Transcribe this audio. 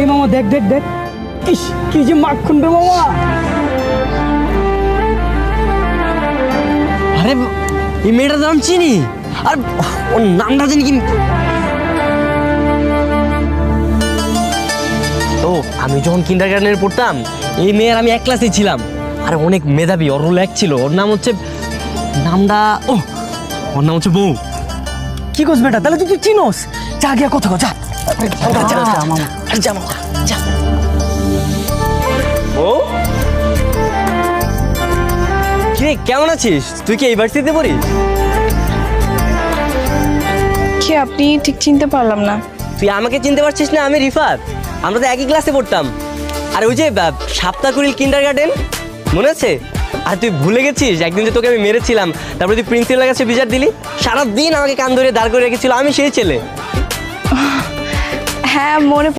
এই মামা দেখ দেখ দেখ, ইস কি যে মাখন রে মামা। আরে এই মেয়েটার নাম চিনি, আর ওর নামটা জানি কি। ও আমি যখন কিন্ডারগার্টেনে পড়তাম এই মেয়ের আমি এক ক্লাসে ছিলাম, আর অনেক মেধাবী, ওর রোল এক ছিল। ওর নাম হচ্ছে নামটা ও ওর নাম হচ্ছে বউ। কি করছ বেটা, তাহলে তুই চিনোস, যা গিয়া কথা কও, যা মামা। যা মামা যা। ও কি রে, কেমন আছিস? তুই কি এই ভার্সিটিতে পড়িস? কি আপনি ঠিক চিনতে পারলাম না। তুই আমাকে চিনতে পারছিস না? আমি রিফাত, আমরা তো একই ক্লাসে পড়তাম। আর ওই যে সাপ্তাহকুড়িল কিন্ডারগার্টেন মনে আছে? আর তুই ভুলে গেছিস একদিন যে তোকে আমি মেরেছিলাম, তারপরে তুই প্রিন্সিপালের কাছে বিচার দিলি, সারাদিন আমাকে কান ধরে দাঁড় করে রেখেছিল, আমি সেই ছেলে। হ্যাঁ মনে